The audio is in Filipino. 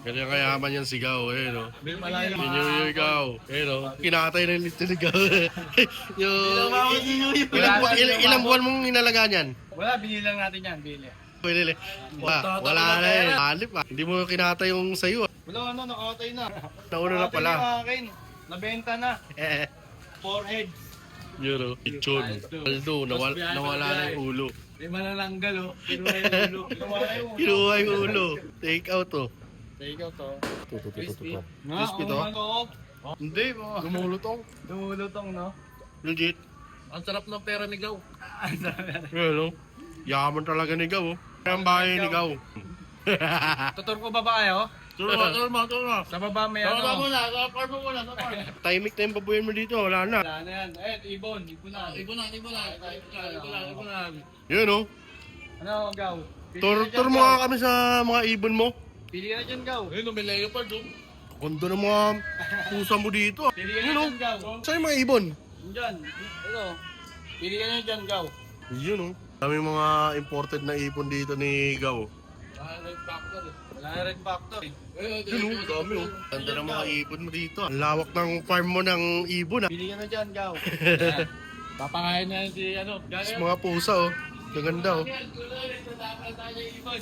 Ganyan kayaman yung sigaw, eh, no? Malayo. Yung ikaw, eh, no? Kinatay na nito sigaw. yung... Ilang buwan mong inalagaan yan? Wala, binilang natin yan, bili. Pwede. Wala na eh. Halip ah. Hindi mo kinatay yung sayo ah. Wala, nakakatay na. Nauna na pala. Nakakatay na akin. Nabenta na. Eh. 4 heads. Yun o. Ichon. Aldo, nawala na yung ulo. May manananggal oh. Kinuha yung ulo. Kinuha yung ulo. Take out oh. Take out to. Crispy. Nga, Crispy to? Hindi mo. Lumulutong. Dumulutong, no? Legit. Ang sarap ng pera ni Gaw. Yun o. Yaman talaga ni Gaw oh. Ang bahay ni Gaw. Tutur ko ba kayo? Turo mo. Sa baba may ano. Sa farm mo muna. Timing na yung babuyan mo dito. Wala na. Wala na yan. Ibon. Ibon na. Yun o. Ano, Gaw? Tur mo nga kami sa mga ibon mo. Pili ka na dyan, Gaw. Ayun, may leopard oh. Kondo ng mga pusa mo dito. Pili ka na Yun o. dyan, Gaw. Saan yung mga ibon? Dyan. Ito. Pili ka na dyan, Gaw. Yun o. Dami mga imported na ibon dito ni Gaw. Wala na red factor eh. Yun o, dami o. Ganda ng mga ibon mo dito. Ang lawak ng farm mo ng ibon ah. Pili ka na dyan, Gaw. Papakain na si ano. Mga pusa oh. Gaganda oh. Yan, tuloy. Tatapal tayo yung ibon.